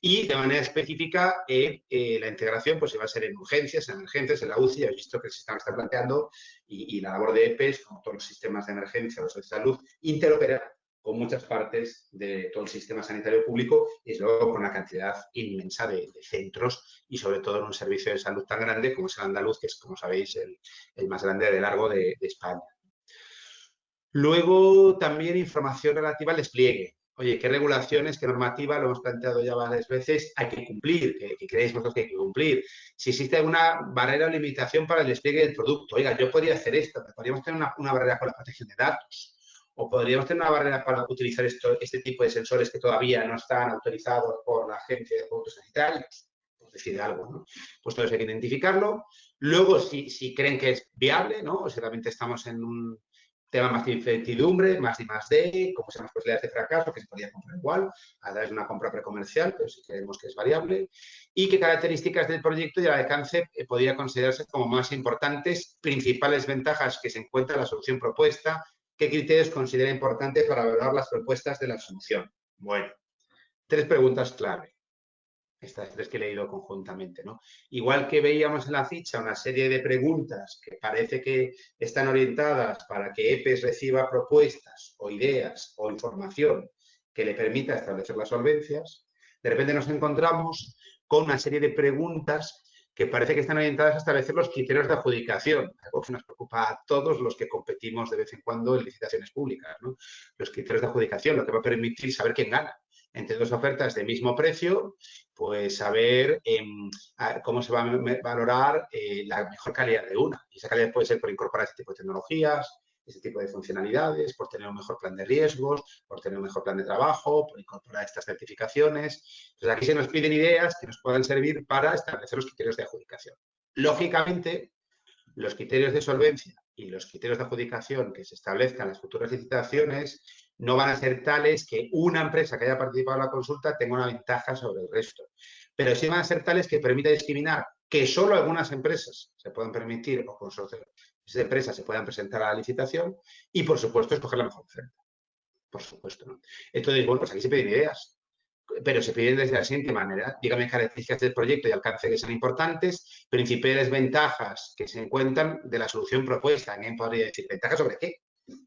Y de manera específica, la integración pues va a ser en urgencias, en emergencias, en la UCI, ya he visto que el sistema está planteando, y la labor de EPES, como todos los sistemas de emergencia, los de salud, interoperar con muchas partes de todo el sistema sanitario público y luego con una cantidad inmensa de centros y sobre todo en un servicio de salud tan grande como es el andaluz, que es, como sabéis, el más grande de largo de España. Luego, también información relativa al despliegue. Oye, ¿qué regulaciones, qué normativa, lo hemos planteado ya varias veces, hay que cumplir? ¿Qué creéis vosotros que hay que cumplir? Si existe alguna barrera o limitación para el despliegue del producto. Oiga, yo podría hacer esto, podríamos tener una barrera con la protección de datos. O podríamos tener una barrera para utilizar este tipo de sensores que todavía no están autorizados por la Agencia de Productos Sanitarios, por decir algo, ¿no? Pues todo eso hay que identificarlo. Luego, si creen que es viable, ¿no? O si realmente estamos en un tema más de incertidumbre, más D, como sean las posibilidades de fracaso, que se podría comprar igual a través de una compra precomercial, pero si creemos que es variable, y qué características del proyecto y el alcance podría considerarse como más importantes, principales ventajas que se encuentra en la solución propuesta, qué criterios considera importante para valorar las propuestas de la solución. Bueno, 3 preguntas clave. Estas 3 que he leído conjuntamente, ¿no? Igual que veíamos en la ficha una serie de preguntas que parece que están orientadas para que EPES reciba propuestas o ideas o información que le permita establecer las solvencias, de repente nos encontramos con una serie de preguntas que parece que están orientadas a establecer los criterios de adjudicación, algo que nos preocupa a todos los que competimos de vez en cuando en licitaciones públicas, ¿no? Los criterios de adjudicación, lo que va a permitir saber quién gana. Entre 2 ofertas de mismo precio, pues saber cómo se va a valorar la mejor calidad de una. Y esa calidad puede ser por incorporar este tipo de tecnologías, este tipo de funcionalidades, por tener un mejor plan de riesgos, por tener un mejor plan de trabajo, por incorporar estas certificaciones. Entonces, aquí se nos piden ideas que nos puedan servir para establecer los criterios de adjudicación. Lógicamente, los criterios de solvencia y los criterios de adjudicación que se establezcan en las futuras licitaciones no van a ser tales que una empresa que haya participado en la consulta tenga una ventaja sobre el resto. Pero sí van a ser tales que permita discriminar que solo algunas empresas se puedan permitir o consorcios de empresas se puedan presentar a la licitación y, por supuesto, escoger la mejor oferta. Por supuesto, ¿no? Entonces, bueno, pues aquí se piden ideas, pero se piden desde la siguiente manera. Dígame características del proyecto y alcance que son importantes, principales ventajas que se encuentran de la solución propuesta. ¿Alguien podría decir ventajas sobre qué?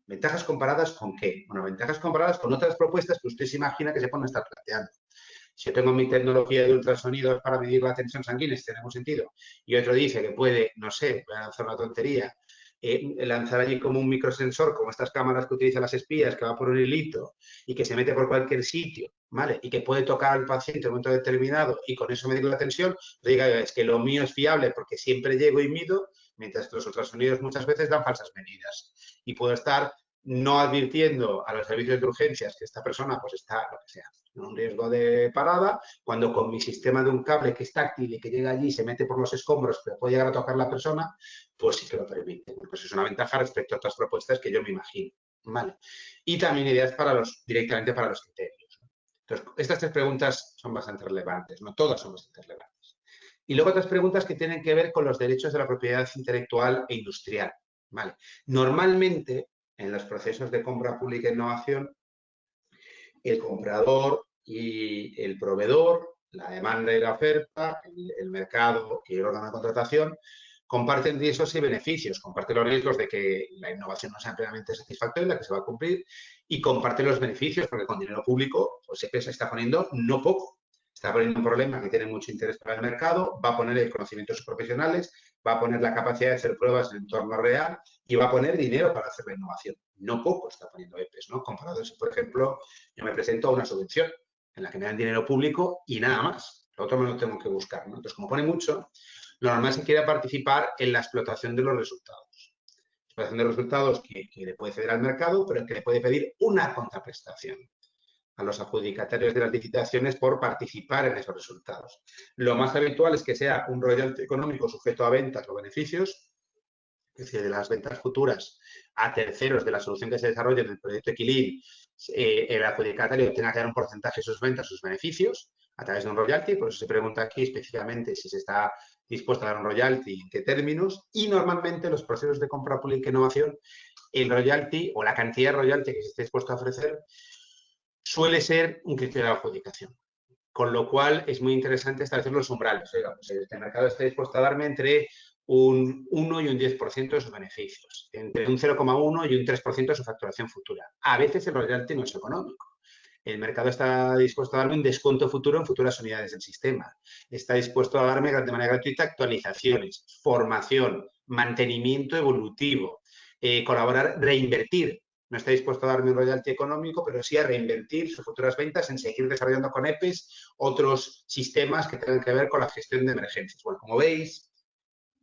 ¿Ventajas comparadas con qué? Bueno, ventajas comparadas con otras propuestas que usted se imagina que se pueden estar planteando. Si yo tengo mi tecnología de ultrasonidos para medir la tensión sanguínea, si tiene algún sentido, y otro dice que puede, no sé, voy a lanzar una tontería, lanzar allí como un microsensor, como estas cámaras que utilizan las espías, que va por un hilito y que se mete por cualquier sitio, ¿vale? Y que puede tocar al paciente en un momento determinado y con eso medir la tensión, diga, es que lo mío es fiable porque siempre llego y mido, mientras que los ultrasonidos muchas veces dan falsas medidas. Y puedo estar no advirtiendo a los servicios de urgencias que esta persona pues está, lo que sea, en un riesgo de parada, cuando con mi sistema de un cable que es táctil y que llega allí y se mete por los escombros, pero puede llegar a tocar la persona, pues sí que lo permite. Pues es una ventaja respecto a otras propuestas que yo me imagino. ¿Vale? Y también ideas directamente para los criterios. Entonces, estas 3 preguntas son bastante relevantes, no todas son bastante relevantes. Y luego otras preguntas que tienen que ver con los derechos de la propiedad intelectual e industrial. ¿Vale? Normalmente, en los procesos de compra pública e innovación, el comprador y el proveedor, la demanda y la oferta, el mercado y el órgano de contratación, comparten riesgos y beneficios, comparten los riesgos de que la innovación no sea plenamente satisfactoria, que se va a cumplir, y comparten los beneficios, porque con dinero público pues, siempre se está poniendo no poco. Está poniendo un problema que tiene mucho interés para el mercado, va a poner el conocimiento de sus profesionales, va a poner la capacidad de hacer pruebas en entorno real y va a poner dinero para hacer la innovación. No poco está poniendo EPES, ¿no? Comparado a eso, por ejemplo, yo me presento a una subvención en la que me dan dinero público y nada más. Lo otro me lo tengo que buscar, ¿no? Entonces, como pone mucho, lo normal es que quiera participar en la explotación de los resultados. Explotación de los resultados que le puede ceder al mercado, pero que le puede pedir una contraprestación a los adjudicatarios de las licitaciones por participar en esos resultados. Lo más habitual es que sea un royalty económico sujeto a ventas o beneficios, es decir, de las ventas futuras a terceros de la solución que se desarrolle en el proyecto Equilin, el adjudicatario tenga que dar un porcentaje de sus ventas, sus beneficios, a través de un royalty. Por eso se pregunta aquí específicamente si se está dispuesto a dar un royalty y en qué términos. Y normalmente los procesos de compra pública e innovación, el royalty o la cantidad de royalty que se esté dispuesto a ofrecer suele ser un criterio de adjudicación. Con lo cual es muy interesante establecer los umbrales. Oiga, pues este mercado está dispuesto a darme entre un 1 y un 10% de sus beneficios, entre un 0,1 y un 3% de su facturación futura. A veces el royalty no es económico. El mercado está dispuesto a darme un descuento futuro en futuras unidades del sistema. Está dispuesto a darme de manera gratuita actualizaciones, formación, mantenimiento evolutivo, colaborar, reinvertir. No está dispuesto a darme un royalty económico, pero sí a reinvertir sus futuras ventas en seguir desarrollando con EPEs otros sistemas que tengan que ver con la gestión de emergencias. Bueno, como veis,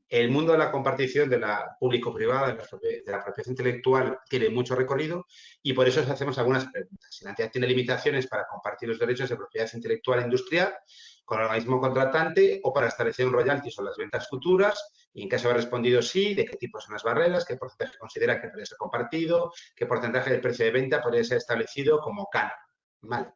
el mundo de la compartición de la público-privada, de la propiedad intelectual, tiene mucho recorrido y por eso os hacemos algunas preguntas. Si la entidad tiene limitaciones para compartir los derechos de propiedad intelectual industrial con el organismo contratante o para establecer un royalty sobre las ventas futuras, y en caso de haber respondido sí, de qué tipo son las barreras, qué porcentaje considera que podría ser compartido, qué porcentaje del precio de venta podría ser establecido como canon. Vale.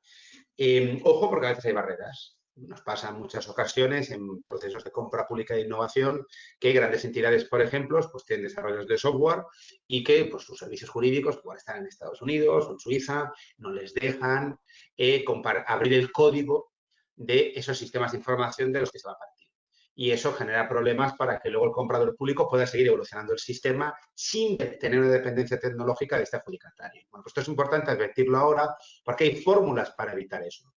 Ojo, porque a veces hay barreras. Nos pasa en muchas ocasiones en procesos de compra pública de innovación que grandes entidades, por ejemplo, pues tienen desarrollos de software y que pues, sus servicios jurídicos pues, están en Estados Unidos o en Suiza, no les dejan abrir el código de esos sistemas de información de los que se va a partir. Y eso genera problemas para que luego el comprador público pueda seguir evolucionando el sistema sin tener una dependencia tecnológica de este adjudicatario. Bueno, pues esto es importante advertirlo ahora porque hay fórmulas para evitar eso.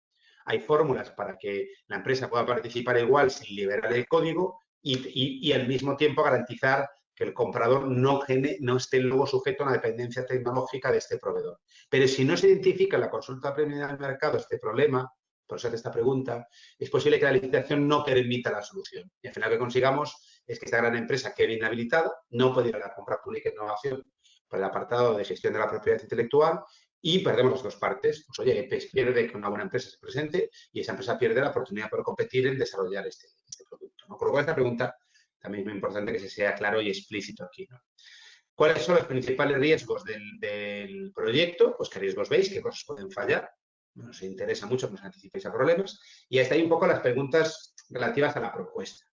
Hay fórmulas para que la empresa pueda participar igual sin liberar el código y al mismo tiempo garantizar que el comprador no esté luego sujeto a una dependencia tecnológica de este proveedor. Pero si no se identifica en la consulta preliminar del mercado este problema, por eso hace esta pregunta, es posible que la licitación no permita la solución. Y al final lo que consigamos es que esta gran empresa quede inhabilitada, no puede ir a la compra pública e innovación por el apartado de gestión de la propiedad intelectual y perdemos las dos partes. Pues oye, EPES pierde que una buena empresa se presente y esa empresa pierde la oportunidad de competir en desarrollar este producto, ¿no? Con lo cual, esta pregunta también es muy importante que se sea claro y explícito aquí, ¿no? ¿Cuáles son los principales riesgos del proyecto? Pues qué riesgos veis, qué cosas pueden fallar. Nos interesa mucho que nos anticipéis a problemas. Y hasta ahí un poco las preguntas relativas a la propuesta.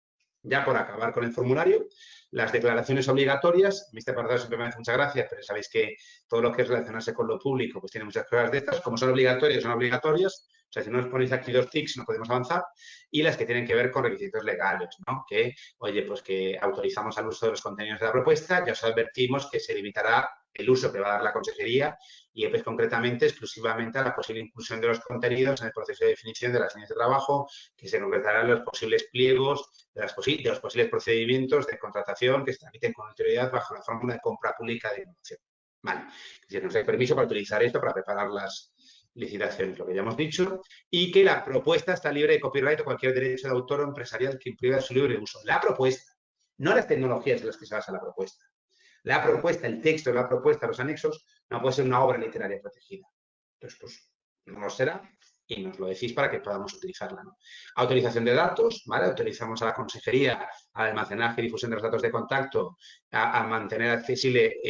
Ya por acabar con el formulario, las declaraciones obligatorias. En este apartado siempre me hace mucha gracia, pero sabéis que todo lo que es relacionarse con lo público pues tiene muchas cosas de estas. Como son obligatorias, son obligatorias. O sea, si no os ponéis aquí 2 tics, no podemos avanzar. Y las que tienen que ver con requisitos legales, ¿no? Que, oye, pues que autorizamos al uso de los contenidos de la propuesta, ya os advertimos que se limitará el uso que va a dar la consejería y EPES concretamente exclusivamente a la posible inclusión de los contenidos en el proceso de definición de las líneas de trabajo, que se concretarán los posibles pliegos de los posibles procedimientos de contratación que se tramiten con autoridad bajo la fórmula de compra pública de innovación. Vale, es decir, nos hay permiso para utilizar esto para preparar las licitaciones, lo que ya hemos dicho, y que la propuesta está libre de copyright o cualquier derecho de autor o empresarial que implique su libre uso. La propuesta, no las tecnologías en las que se basa la propuesta. La propuesta, el texto de la propuesta, los anexos, no puede ser una obra literaria protegida. Entonces, pues, no lo será y nos lo decís para que podamos utilizarla, ¿no? Autorización de datos, ¿vale? Autorizamos a la consejería al almacenaje y difusión de los datos de contacto, a mantener accesible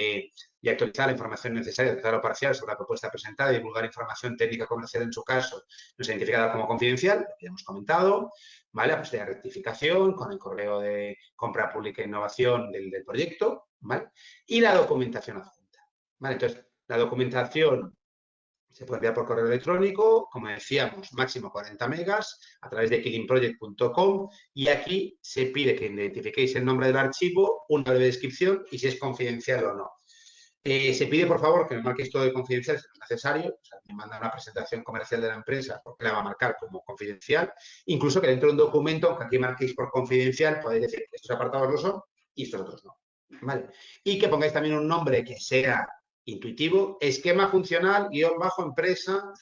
y actualizar la información necesaria, total o parcial, sobre la propuesta presentada y divulgar información técnica comercial en su caso, no es identificada como confidencial, lo que ya hemos comentado, ¿vale? A posterior rectificación con el correo de compra pública e innovación del proyecto, ¿vale? Y la documentación adjunta, ¿vale? Entonces, la documentación se puede enviar por correo electrónico, como decíamos, máximo 40 megas, a través de equilinproject.com y aquí se pide que identifiquéis el nombre del archivo, una breve descripción y si es confidencial o no. Se pide, por favor, que me marquéis todo de confidencial si no es necesario. O sea, me manda una presentación comercial de la empresa porque la va a marcar como confidencial. Incluso que dentro de un documento, aunque aquí marquéis por confidencial, podéis decir que estos apartados lo son y estos otros no. ¿Vale? Y que pongáis también un nombre que sea intuitivo, esquema funcional, _empresa,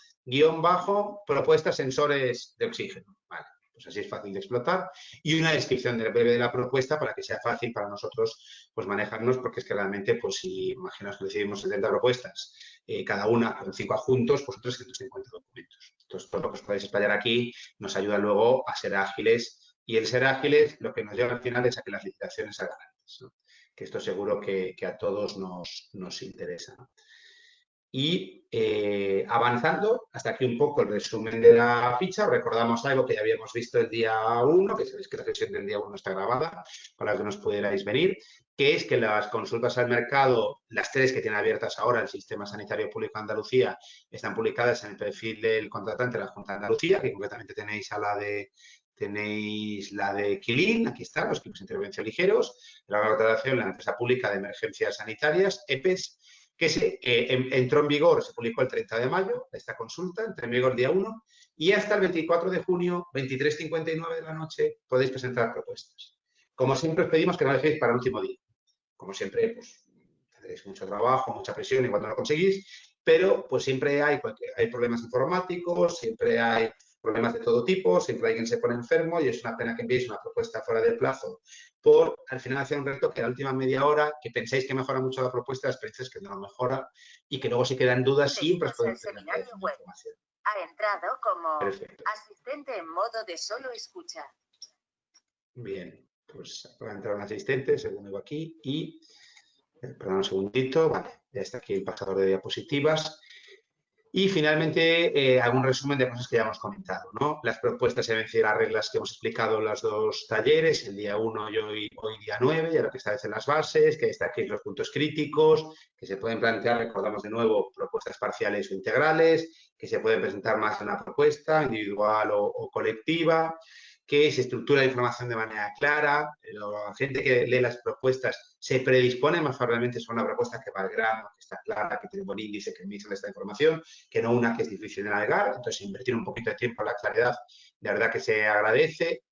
_propuesta sensores de oxígeno. Vale, pues así es fácil de explotar. Y una descripción breve de la propuesta para que sea fácil para nosotros pues manejarnos, porque es que realmente, pues si imaginaos que recibimos 70 propuestas, cada una con 5 adjuntos, pues son 350 documentos. Entonces, todo lo que os podéis explayar aquí nos ayuda luego a ser ágiles y el ser ágiles lo que nos lleva al final es a que las licitaciones salgan antes, ¿no? que esto seguro que a todos nos interesa, ¿no? Y avanzando, hasta aquí un poco el resumen de la ficha. Recordamos algo que ya habíamos visto el día 1, que sabéis que la sesión del día 1 está grabada para que nos pudierais venir, que es que las consultas al mercado, las 3 que tiene abiertas ahora el Sistema Sanitario Público de Andalucía, están publicadas en el perfil del contratante de la Junta de Andalucía, que concretamente tenéis la de Quilín, aquí está, los equipos de intervención ligeros, la contratación, la empresa pública de emergencias sanitarias, EPES, que entró en vigor, se publicó el 30 de mayo, esta consulta, entró en vigor el día 1, y hasta el 24 de junio, 23:59 de la noche, podéis presentar propuestas. Como siempre os pedimos que no dejéis para el último día. Como siempre, pues tendréis mucho trabajo, mucha presión y cuando lo conseguís, pero pues siempre hay problemas informáticos, siempre hay problemas de todo tipo, siempre hay quien se pone enfermo y es una pena que enviéis una propuesta fuera del plazo por al final hacer un reto que a la última media hora, que pensáis que mejora mucho la propuesta, la experiencia es que no mejora y que luego si quedan dudas siempre os podemos pedir información. Ha entrado como Perfecto. asistente en modo de solo escucha. Bien, pues va a entrar un asistente, según digo aquí, y perdón un segundito, vale, ya está aquí el pasador de diapositivas. Y finalmente, algún resumen de cosas que ya hemos comentado, ¿no? Las propuestas se deben seguir las reglas que hemos explicado en los 2 talleres, el día 1 y hoy día 9, ya lo que establecen las bases, que destaquéis los puntos críticos, que se pueden plantear, recordamos de nuevo, propuestas parciales o integrales, que se pueden presentar más de una propuesta, individual o colectiva, que se estructura la información de manera clara, la gente que lee las propuestas se predispone más favorablemente sobre una propuesta que va al grano, que está clara, que tiene un buen índice, que me dice esta información, que no una que es difícil de navegar. Entonces, invertir un poquito de tiempo en la claridad, de verdad que se agradece.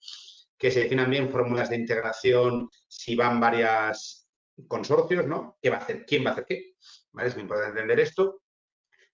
Que se definan bien fórmulas de integración si van varios consorcios, ¿no? ¿Qué va a hacer? ¿Quién va a hacer qué? ¿Vale? Es muy importante entender esto.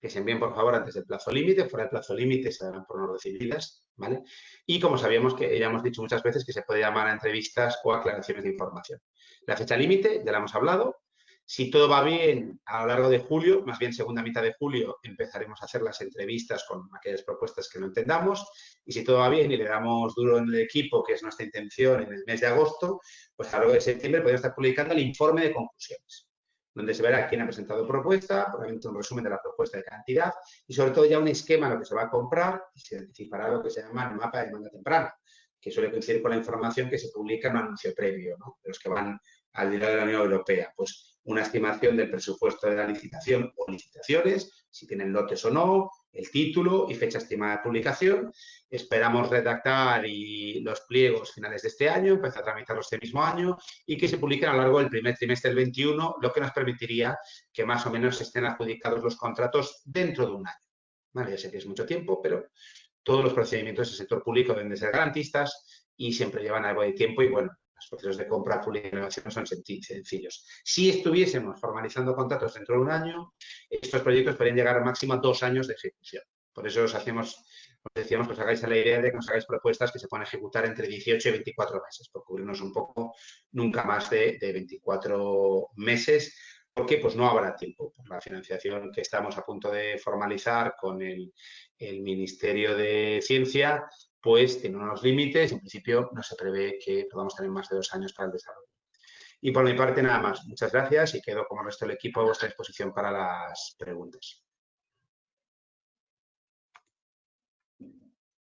Que se envíen, por favor, antes del plazo límite. Fuera del plazo límite se darán por no recibidas, ¿vale? Y como sabíamos que ya hemos dicho muchas veces que se puede llamar a entrevistas o aclaraciones de información. La fecha límite, ya la hemos hablado. Si todo va bien, a lo largo de julio, más bien segunda mitad de julio, empezaremos a hacer las entrevistas con aquellas propuestas que no entendamos. Y si todo va bien y le damos duro en el equipo, que es nuestra intención en el mes de agosto, pues a lo largo de septiembre podemos estar publicando el informe de conclusiones, donde se verá quién ha presentado propuesta, probablemente un resumen de la propuesta de cantidad y sobre todo ya un esquema de lo que se va a comprar y se anticipará lo que se llama el mapa de demanda temprana, que suele coincidir con la información que se publica en un anuncio previo, ¿no? De los que van al nivel de la Unión Europea. Pues una estimación del presupuesto de la licitación o licitaciones, si tienen lotes o no, el título y fecha estimada de publicación. Esperamos redactar los pliegos finales de este año, empezar a tramitarlos este mismo año y que se publiquen a lo largo del primer trimestre del 21, lo que nos permitiría que más o menos estén adjudicados los contratos dentro de un año. Vale, ya sé que es mucho tiempo, pero todos los procedimientos del sector público deben de ser garantistas y siempre llevan algo de tiempo y, bueno, los procesos de compra pública y innovación no son sencillos. Si estuviésemos formalizando contratos dentro de un año, estos proyectos podrían llegar al máximo a 2 años de ejecución. Por eso os decíamos que os hagáis a la idea de que nos hagáis propuestas que se puedan ejecutar entre 18 y 24 meses, por cubrirnos un poco, nunca más de 24 meses, porque pues no habrá tiempo. Por la financiación que estamos a punto de formalizar con el Ministerio de Ciencia, pues tiene unos límites. En principio no se prevé que podamos tener más de 2 años para el desarrollo. Y por mi parte nada más. Muchas gracias y quedo como el resto del equipo a vuestra disposición para las preguntas.